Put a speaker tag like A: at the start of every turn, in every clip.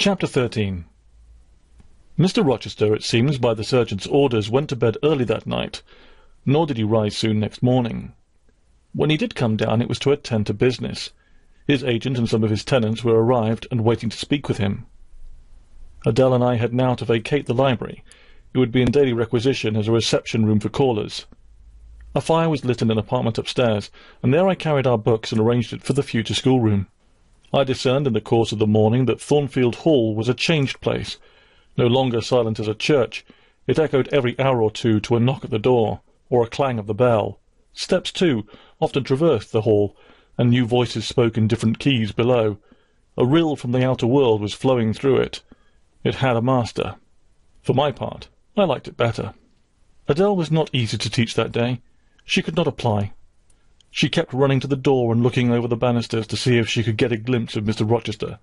A: Chapter 13. Mr. Rochester, it seems, by the surgeon's orders, went to bed early that night, nor did he rise soon next morning. When he did come down, it was to attend to business. His agent and some of his tenants were arrived and waiting to speak with him. Adele and I had now to vacate the library. It would be in daily requisition as a reception room for callers. A fire was lit in an apartment upstairs, and there I carried our books and arranged it for the future schoolroom. I discerned in the course of the morning that Thornfield Hall was a changed place. No longer silent as a church, it echoed every hour or two to a knock at the door, or a clang of the bell. Steps, too, often traversed the hall, and new voices spoke in different keys below. A rill from the outer world was flowing through it. It had a master. For my part, I liked it better. Adele was not easy to teach that day. She could not apply. She kept running to the door and looking over the banisters to see if she could get a glimpse of Mr. Rochester.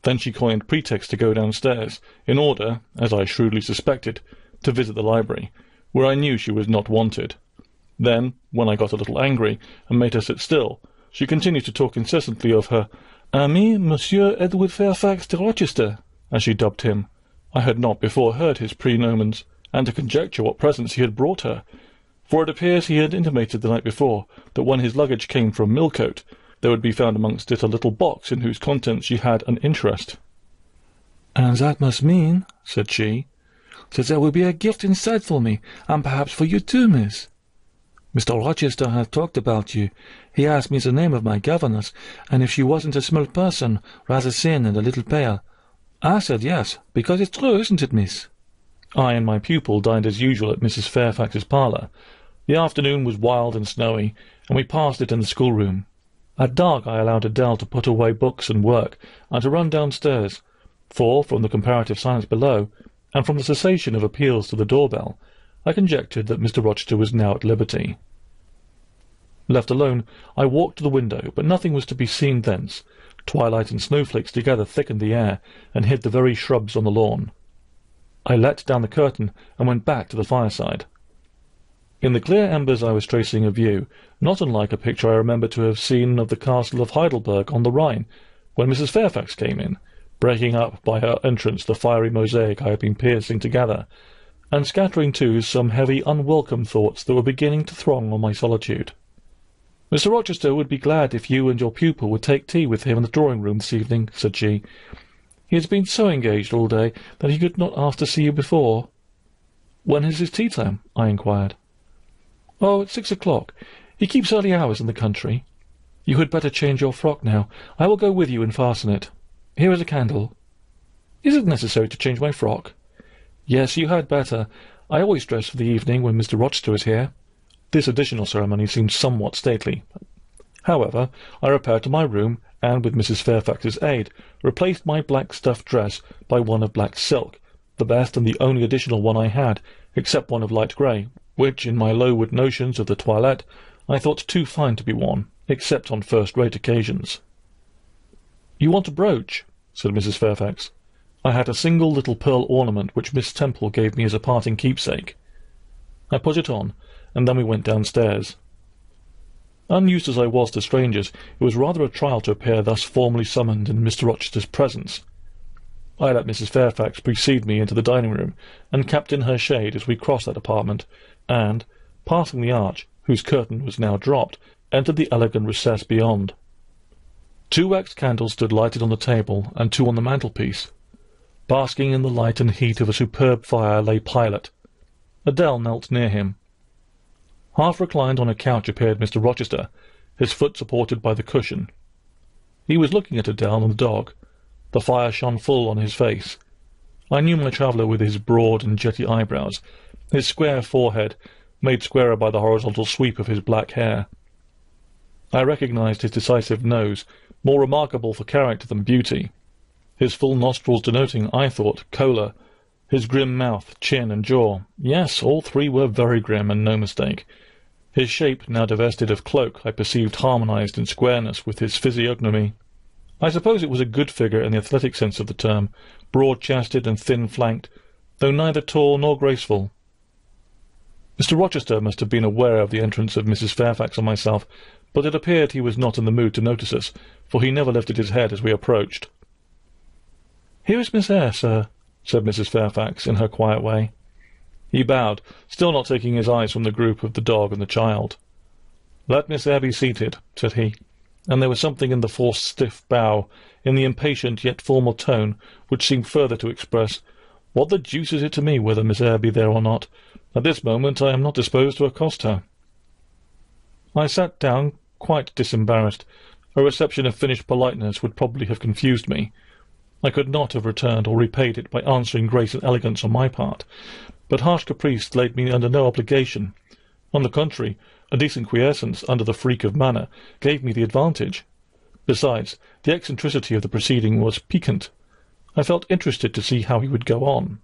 A: Then she coined pretexts to go downstairs, in order, as I shrewdly suspected, to visit the library, where I knew she was not wanted. Then, when I got a little angry and made her sit still, she continued to talk incessantly of her ami, Monsieur Edward Fairfax de Rochester, as she dubbed him. I had not before heard his praenomens, and to conjecture what presents he had brought her, for it appears he had intimated the night before that when his luggage came from Millcote, there would be found amongst it a little box in whose contents she had an interest.
B: "And that must mean," said she, "that there will be a gift inside for me, and perhaps for you too, miss. Mr. Rochester has talked about you. He asked me the name of my governess, and if she wasn't a small person, rather thin and a little pale. I said yes, because it's true, isn't it, miss?"
A: I and my pupil dined as usual at Mrs. Fairfax's parlour. The afternoon was wild and snowy, and we passed it in the schoolroom. At dark I allowed Adele to put away books and work, and to run downstairs, for, from the comparative silence below, and from the cessation of appeals to the door-bell, I conjectured that Mr. Rochester was now at liberty. Left alone, I walked to the window, but nothing was to be seen thence. Twilight and snowflakes together thickened the air, and hid the very shrubs on the lawn. I let down the curtain, and went back to the fireside. In the clear embers I was tracing a view, not unlike a picture I remember to have seen of the castle of Heidelberg on the Rhine, when Mrs. Fairfax came in, breaking up by her entrance the fiery mosaic I had been piercing together, and scattering too some heavy, unwelcome thoughts that were beginning to throng on my solitude. "Mr. Rochester would be glad if you and your pupil would take tea with him in the drawing-room this evening," said she. "He has been so engaged all day that he could not ask to see you before." "When is his tea time?" I inquired. "Oh, at 6 o'clock. He keeps early hours in the country. You had better change your frock now. I will go with you and fasten it. Here is a candle." "Is it necessary to change my frock?" "Yes, you had better. I always dress for the evening when Mr. Rochester is here." This additional ceremony seemed somewhat stately. However, I repaired to my room, and, with Mrs. Fairfax's aid, replaced my black stuff dress by one of black silk, the best and the only additional one I had, except one of light grey, which, in my low-wood notions of the toilette, I thought too fine to be worn, except on first-rate occasions. "You want a brooch?" said Mrs. Fairfax. I had a single little pearl ornament which Miss Temple gave me as a parting keepsake. I put it on, and then we went downstairs. Unused as I was to strangers, it was rather a trial to appear thus formally summoned in Mr. Rochester's presence. I let Mrs. Fairfax precede me into the dining-room, and kept in her shade as we crossed that apartment, and, passing the arch, whose curtain was now dropped, entered the elegant recess beyond. 2 wax candles stood lighted on the table, and 2 on the mantelpiece. Basking in the light and heat of a superb fire lay Pilot. Adele knelt near him. Half reclined on a couch appeared Mr. Rochester, his foot supported by the cushion. He was looking at Adele and the dog. The fire shone full on his face. I knew my traveller with his broad and jetty eyebrows, his square forehead, made squarer by the horizontal sweep of his black hair. I recognized his decisive nose, more remarkable for character than beauty, his full nostrils denoting, I thought, choler, his grim mouth, chin, and jaw. Yes, all 3 were very grim, and no mistake. His shape, now divested of cloak, I perceived harmonized in squareness with his physiognomy. I suppose it was a good figure in the athletic sense of the term, broad-chested and thin-flanked, though neither tall nor graceful. Mr. Rochester must have been aware of the entrance of Mrs. Fairfax and myself, but it appeared he was not in the mood to notice us, for he never lifted his head as we approached.
B: "Here is Miss Eyre, sir," said Mrs. Fairfax in her quiet way.
A: He bowed, still not taking his eyes from the group of the dog and the child. "Let Miss Eyre be seated," said he, and there was something in the forced stiff bow, in the impatient yet formal tone, which seemed further to express, "What the deuce is it to me whether Miss Eyre be there or not? At this moment I am not disposed to accost her." I sat down, quite disembarrassed. A reception of finished politeness would probably have confused me. I could not have returned or repaid it by answering grace and elegance on my part, but harsh caprice laid me under no obligation. On the contrary, a decent quiescence under the freak of manner gave me the advantage. Besides, the eccentricity of the proceeding was piquant. I felt interested to see how he would go on.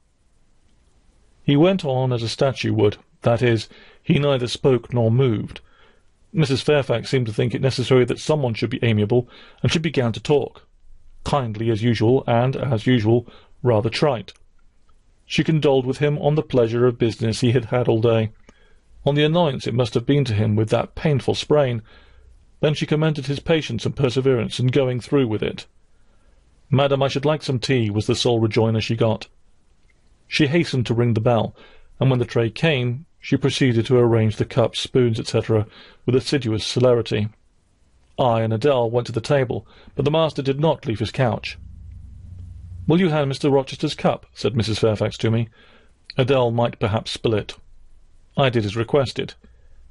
A: He went on as a statue would, that is, he neither spoke nor moved. Mrs. Fairfax seemed to think it necessary that someone should be amiable, and she began to talk, kindly as usual, and, as usual, rather trite. She condoled with him on the pleasure of business he had had all day, on the annoyance it must have been to him with that painful sprain. Then she commended his patience and perseverance in going through with it. "Madam, I should like some tea," was the sole rejoinder she got. She hastened to ring the bell, and when the tray came, she proceeded to arrange the cups, spoons, etc., with assiduous celerity. I and Adele went to the table, but the master did not leave his couch. "Will you hand Mr. Rochester's cup?" said Mrs. Fairfax to me. Adele might perhaps spill it. I did as requested.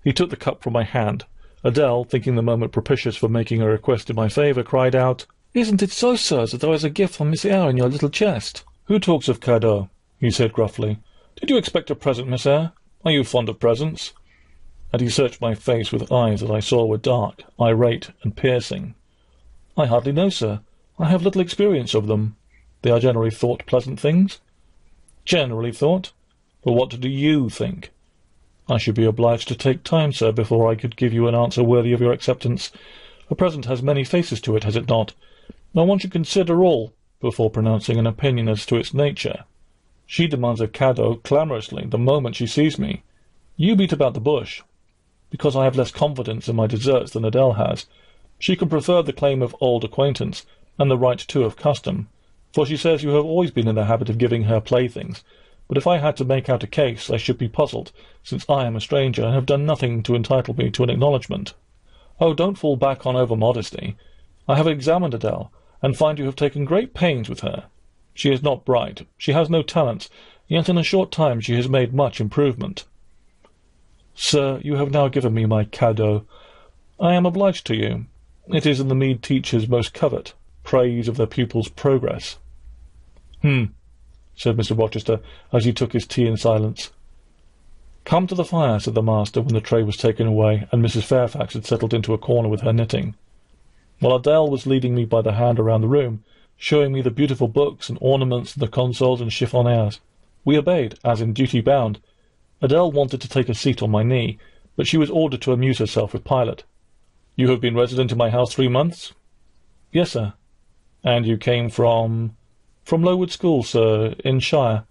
A: He took the cup from my hand. Adele, thinking the moment propitious for making a request in my favour, cried out, "Isn't it so, sir, that there is a gift from Miss Eyre in your little chest?" "Who talks of cadeaux?" he said gruffly. "Did you expect a present, Miss Eyre? Are you fond of presents?" And he searched my face with eyes that I saw were dark, irate, and piercing. "I hardly know, sir. I have little experience of them. They are generally thought pleasant things." "Generally thought? But what do you think?" "I should be obliged to take time, sir, before I could give you an answer worthy of your acceptance. A present has many faces to it, has it not? Now one should consider all before pronouncing an opinion as to its nature. She demands a cadeau clamorously the moment she sees me. You beat about the bush. Because I have less confidence in my deserts than Adele has, she can prefer the claim of old acquaintance, and the right too of custom, for she says you have always been in the habit of giving her playthings. But if I had to make out a case, I should be puzzled, since I am a stranger and have done nothing to entitle me to an acknowledgment. Oh, don't fall back on over-modesty. I have examined Adele, and find you have taken great pains with her. She is not bright, she has no talents, yet in a short time she has made much improvement. Sir, you have now given me my cadeau. I am obliged to you. It is in the meed teachers most covet, praise of their pupils' progress." Said Mr. Rochester, as he took his tea in silence. "Come to the fire," said the master, when the tray was taken away, and Mrs. Fairfax had settled into a corner with her knitting. While Adele was leading me by the hand around the room, showing me the beautiful books and ornaments and the consoles and chiffoniers, we obeyed, as in duty bound. Adele wanted to take a seat on my knee, but she was ordered to amuse herself with Pilot. "You have been resident in my house 3 months?" "Yes, sir." "And you came from—" "From Lowood School, sir, in Shire."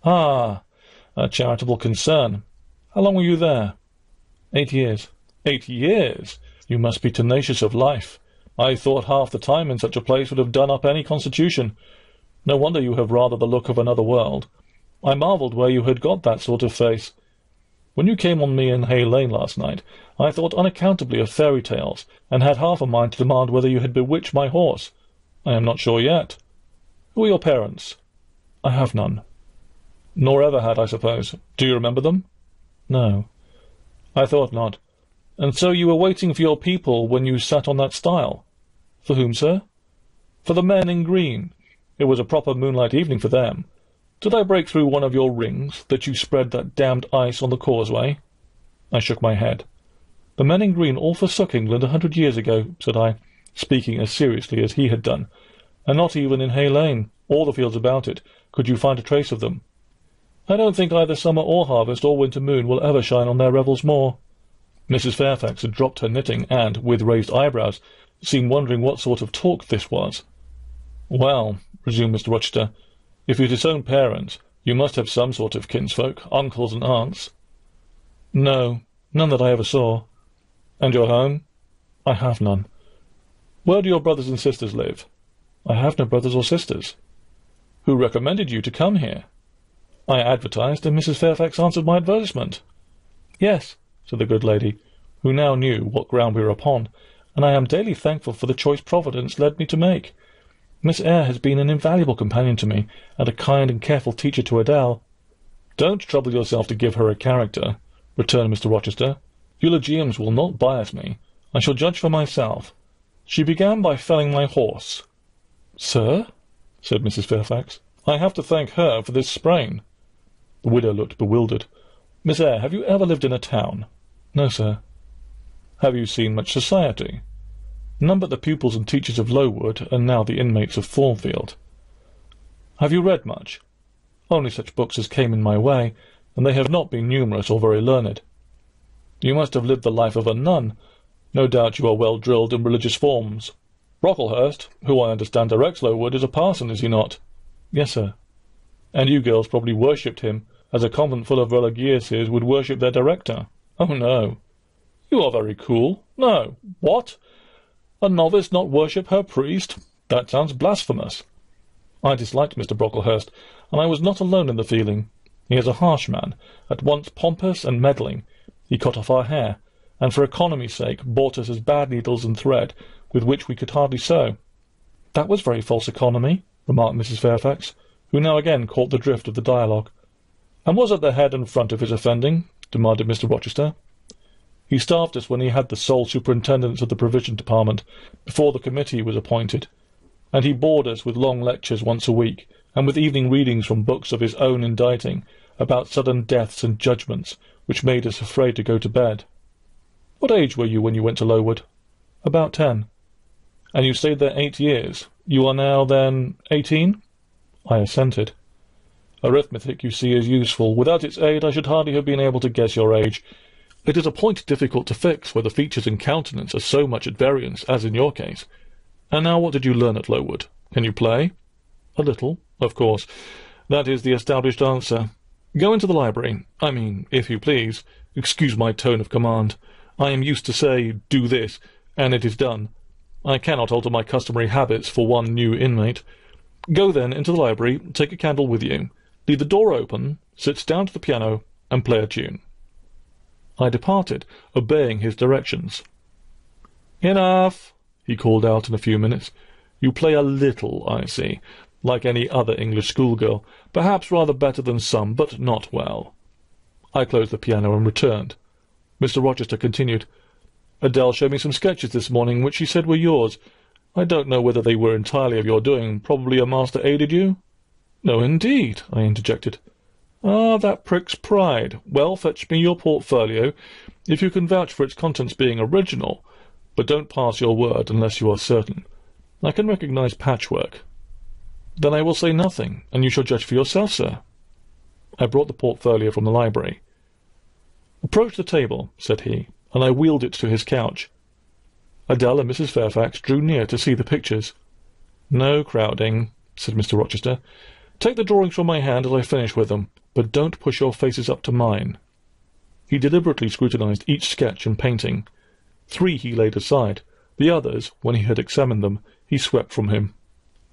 A: "Ah, a charitable concern. How long were you there?" 8 years. 8 years? You must be tenacious of life. I thought half the time in such a place would have done up any constitution. No wonder you have rather the look of another world. I marvelled where you had got that sort of face. When you came on me in Hay Lane last night, I thought unaccountably of fairy tales, and had half a mind to demand whether you had bewitched my horse. I am not sure yet. Who are your parents?" "I have none." "Nor ever had, I suppose. Do you remember them?" "No." "I thought not. And so you were waiting for your people when you sat on that stile?" "For whom, sir?" "For the men in green. It was a proper moonlight evening for them. Did I break through one of your rings, that you spread that damned ice on the causeway?" I shook my head. "The men in green all forsook England 100 years ago," said I, speaking as seriously as he had done, "and not even in Hay Lane, or the fields about it, could you find a trace of them. I don't think either summer or harvest or winter moon will ever shine on their revels more." Mrs. Fairfax had dropped her knitting, and, with raised eyebrows, seemed wondering what sort of talk this was. "Well," resumed Mr. Rochester, "if you disown parents, you must have some sort of kinsfolk, uncles and aunts." "No, none that I ever saw." "And your home?" "I have none." "Where do your brothers and sisters live?" "I have no brothers or sisters." Who recommended you to come here?" "I advertised, and Mrs. Fairfax answered my advertisement." "Yes," said the good lady, who now knew what ground we were upon, "and I am daily thankful for the choice Providence led me to make. Miss Eyre has been an invaluable companion to me, and a kind and careful teacher to Adele." "Don't trouble yourself to give her a character," returned Mr. Rochester. "Eulogiums will not bias me. I shall judge for myself. She began by felling my horse." "Sir?" said Mrs. Fairfax. "I have to thank her for this sprain." The widow looked bewildered. "Miss Eyre, have you ever lived in a town?" "No, sir." "Have you seen much society?" "None but the pupils and teachers of Lowood, and now the inmates of Thornfield." "Have you read much?" "Only such books as came in my way, and they have not been numerous or very learned." "You must have lived the life of a nun. No doubt you are well drilled in religious forms. Brocklehurst, who I understand directs Lowood, is a parson, is he not?" "Yes, sir." "And you girls probably worshipped him, as a convent full of religieuses would worship their director." "Oh, no." "You are very cool. No. What? A novice not worship her priest? That sounds blasphemous." I disliked Mr. Brocklehurst, and I was not alone in the feeling. He is a harsh man, at once pompous and meddling. He cut off our hair, and for economy's sake bought us his bad needles and thread, with which we could hardly sew. "That was very false economy," remarked Mrs. Fairfax, who now again caught the drift of the dialogue. "And was at the head and front of his offending?" demanded Mr. Rochester. "He starved us when he had the sole superintendence of the provision department, before the committee was appointed, and he bored us with long lectures once a week, and with evening readings from books of his own inditing, about sudden deaths and judgments, which made us afraid to go to bed." "What age were you when you went to Lowood?" "About 10. "And you stayed there 8 years. You are now, then, 18? I assented. "Arithmetic, you see, is useful. Without its aid I should hardly have been able to guess your age. It is a point difficult to fix where the features and countenance are so much at variance, as in your case. And now what did you learn at Lowood? Can you play?" "A little, of course. That is the established answer. Go into the library. I mean, if you please. Excuse my tone of command. I am used to say, 'Do this,' and it is done. I cannot alter my customary habits for one new inmate. Go then into the library, take a candle with you, leave the door open, sit down to the piano, and play a tune." I departed, obeying his directions. "Enough," he called out in a few minutes. "You play a little, I see, like any other English schoolgirl, perhaps rather better than some, but not well." I closed the piano and returned. Mr. Rochester continued, "Adele showed me some sketches this morning, which she said were yours. I don't know whether they were entirely of your doing. Probably a master aided you?" "No, indeed," I interjected. "Ah, that pricks pride. Well, fetch me your portfolio, if you can vouch for its contents being original, but don't pass your word unless you are certain. I can recognize patchwork." "Then I will say nothing, and you shall judge for yourself, sir." I brought the portfolio from the library. "Approach the table," said he, and I wheeled it to his couch. Adele and Mrs. Fairfax drew near to see the pictures. "No crowding," said Mr. Rochester. "Take the drawings from my hand as I finish with them, but don't push your faces up to mine." He deliberately scrutinized each sketch and painting. 3 he laid aside. The others, when he had examined them, he swept from him.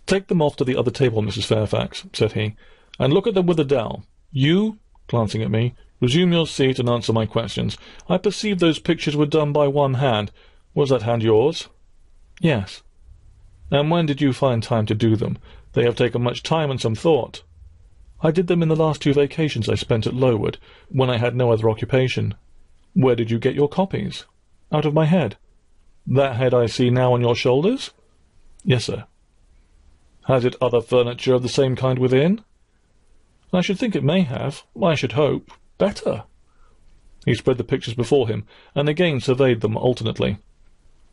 A: "Take them off to the other table, Mrs. Fairfax," said he, "and look at them with Adele. You," glancing at me, "resume your seat and answer my questions. I perceive those pictures were done by one hand. Was that hand yours?" "Yes." "And when did you find time to do them? They have taken much time and some thought." "I did them in the last 2 vacations I spent at Lowood, when I had no other occupation." "Where did you get your copies?" "Out of my head." "That head I see now on your shoulders?" "Yes, sir." "Has it other furniture of the same kind within?" "I should think it may have. I should hope. Better." He spread the pictures before him, and again surveyed them alternately.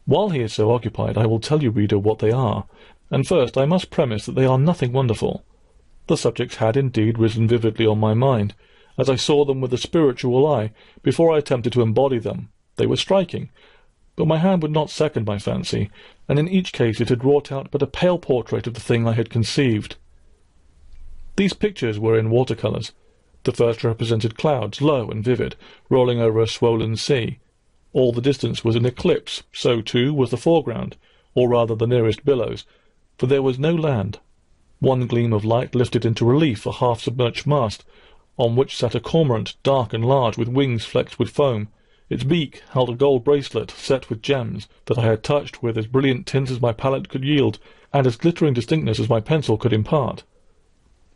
A: While he is so occupied, I will tell you, reader, what they are, and first I must premise that they are nothing wonderful. The subjects had indeed risen vividly on my mind, as I saw them with a spiritual eye, before I attempted to embody them. They were striking, but my hand would not second my fancy, and in each case it had wrought out but a pale portrait of the thing I had conceived. These pictures were in watercolours. The first represented clouds, low and vivid, rolling over a swollen sea. All the distance was an eclipse, so, too, was the foreground, or rather the nearest billows, for there was no land. One gleam of light lifted into relief a half-submerged mast, on which sat a cormorant, dark and large, with wings flecked with foam. Its beak held a gold bracelet set with gems that I had touched with as brilliant tints as my palette could yield, and as glittering distinctness as my pencil could impart.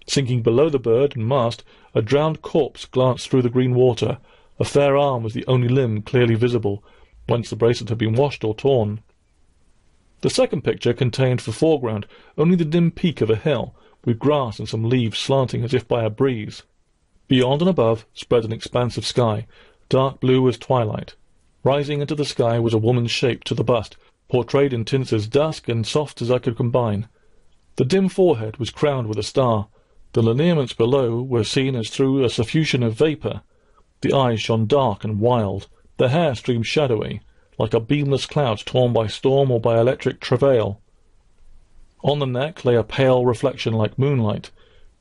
A: Sinking below the bird and mast, a drowned corpse glanced through the green water. A fair arm was the only limb clearly visible, whence the bracelet had been washed or torn. The second picture contained for foreground only the dim peak of a hill, with grass and some leaves slanting as if by a breeze. Beyond and above spread an expanse of sky, dark blue as twilight. Rising into the sky was a woman's shape to the bust, portrayed in tints as dusk and soft as I could combine. The dim forehead was crowned with a star. The lineaments below were seen as through a suffusion of vapour. The eyes shone dark and wild. The hair streamed shadowy, like a beamless cloud torn by storm or by electric travail. On the neck lay a pale reflection like moonlight.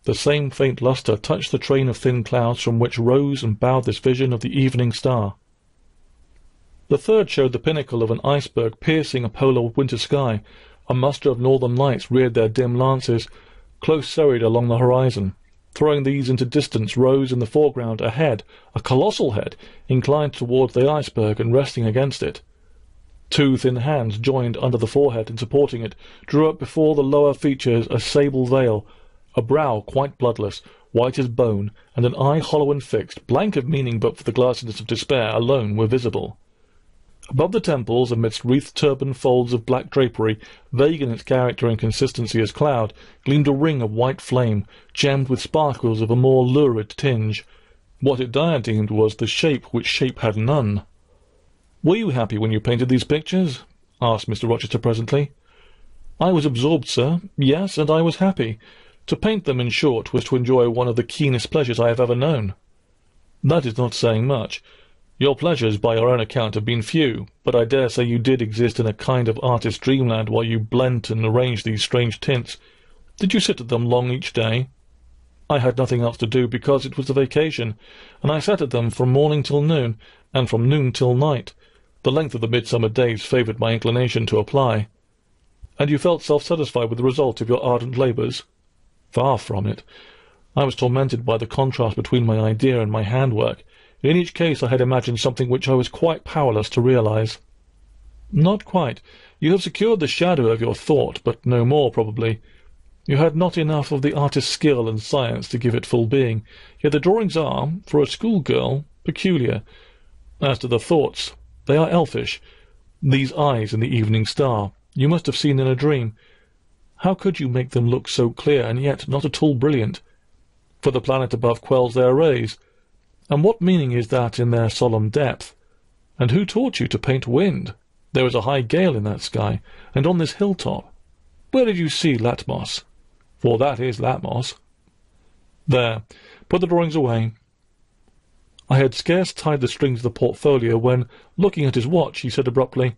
A: The same faint lustre touched the train of thin clouds from which rose and bowed this vision of the evening star. The third showed the pinnacle of an iceberg piercing a polar winter sky. A muster of northern lights reared their dim lances, close serried along the horizon. Throwing these into distance rose in the foreground a head, a colossal head, inclined towards the iceberg and resting against it. Two thin hands joined under the forehead and supporting it, drew up before the lower features a sable veil, a brow quite bloodless, white as bone, and an eye hollow and fixed, blank of meaning but for the glassiness of despair alone were visible. Above the temples, amidst wreathed turban folds of black drapery, vague in its character and consistency as cloud, gleamed a ring of white flame, gemmed with sparkles of a more lurid tinge. What it diademed was the shape which shape had none. "Were you happy when you painted these pictures?" asked Mr. Rochester presently. "I was absorbed, sir. Yes, and I was happy. To paint them, in short, was to enjoy one of the keenest pleasures I have ever known." "That is not saying much. Your pleasures, by your own account, have been few, but I dare say you did exist in a kind of artist's dreamland while you blent and arranged these strange tints. Did you sit at them long each day?" "I had nothing else to do, because it was a vacation, and I sat at them from morning till noon, and from noon till night. The length of the midsummer days favoured my inclination to apply." "And you felt self-satisfied with the result of your ardent labours?" "Far from it. I was tormented by the contrast between my idea and my handwork. In each case I had imagined something which I was quite powerless to realize." "Not quite. You have secured the shadow of your thought, but no more, probably. You had not enough of the artist's skill and science to give it full being, yet the drawings are, for a schoolgirl, peculiar. As to the thoughts, they are elfish. These eyes in the evening star, you must have seen in a dream. How could you make them look so clear and yet not at all brilliant? For the planet above quells their rays. And what meaning is that in their solemn depth? And who taught you to paint wind? There is a high gale in that sky, and on this hilltop. Where did you see Latmos? For that is Latmos. There, put the drawings away." I had scarce tied the strings of the portfolio when, looking at his watch, he said abruptly,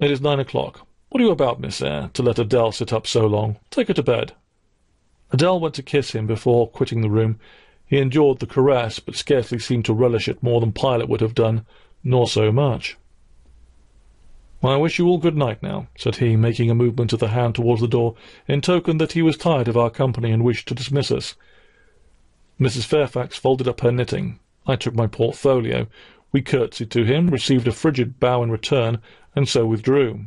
A: "It is 9 o'clock. What are you about, Miss Eyre, to let Adele sit up so long? Take her to bed." Adele went to kiss him before quitting the room. He endured the caress, but scarcely seemed to relish it more than Pilate would have done, nor so much. "I wish you all good night now," said he, making a movement of the hand towards the door, in token that he was tired of our company and wished to dismiss us. Mrs. Fairfax folded up her knitting. I took my portfolio. We curtsied to him, received a frigid bow in return, and so withdrew.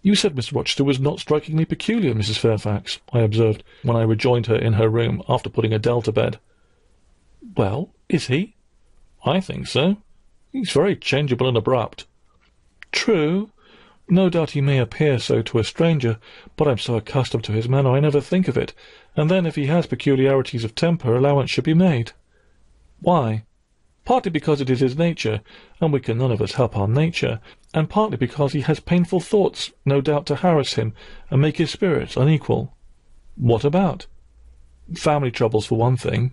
A: "You said Mr. Rochester was not strikingly peculiar, Mrs. Fairfax," I observed, when I rejoined her in her room after putting Adele to bed. "Well, is he?" "I think so. He's very changeable and abrupt." "True. No doubt he may appear so to a stranger, but I'm so accustomed to his manner I never think of it, and then if he has peculiarities of temper, allowance should be made." "Why?" "Partly because it is his nature, and we can none of us help our nature, and partly because he has painful thoughts, no doubt, to harass him and make his spirits unequal." "What about?" "Family troubles, for one thing."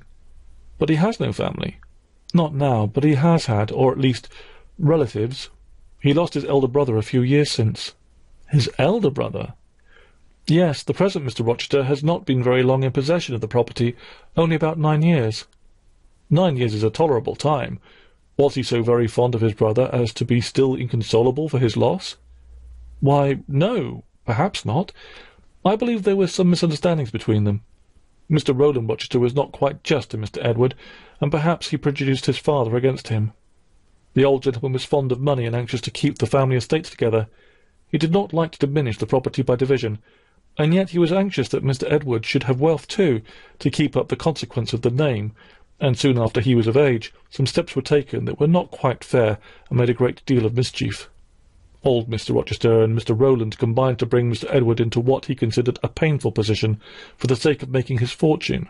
A: "But he has no family." "Not now, but he has had, or at least relatives. He lost his elder brother a few years since." "His elder brother?" "Yes, the present Mr. Rochester has not been very long in possession of the property, only about 9 years." "9 years is a tolerable time. Was he so very fond of his brother as to be still inconsolable for his loss?" "Why, no, perhaps not. I believe there were some misunderstandings between them. Mr. Rowland Rochester was not quite just to Mr. Edward, and perhaps he prejudiced his father against him. The old gentleman was fond of money and anxious to keep the family estates together. He did not like to diminish the property by division, and yet he was anxious that Mr. Edward should have wealth too, to keep up the consequence of the name, and soon after he was of age, some steps were taken that were not quite fair and made a great deal of mischief. Old Mr. Rochester and Mr. Rowland combined to bring Mr. Edward into what he considered a painful position for the sake of making his fortune.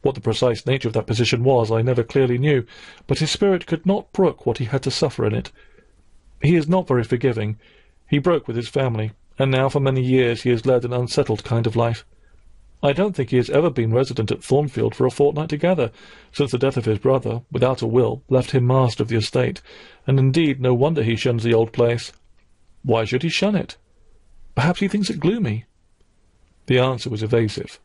A: What the precise nature of that position was I never clearly knew, but his spirit could not brook what he had to suffer in it. He is not very forgiving. He broke with his family, and now for many years he has led an unsettled kind of life. I don't think he has ever been resident at Thornfield for a fortnight together, since the death of his brother, without a will, left him master of the estate, and indeed no wonder he shuns the old place. Why should he shun it? Perhaps he thinks it gloomy. The answer was evasive.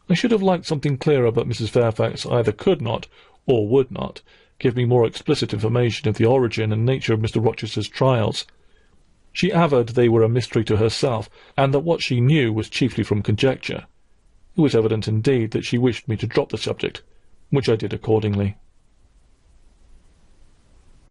A: I should have liked something clearer, but Mrs. Fairfax either could not, or would not, give me more explicit information of the origin and nature of Mr. Rochester's trials. She averred they were a mystery to herself, and that what she knew was chiefly from conjecture. It was evident, indeed, that she wished me to drop the subject, which I did accordingly.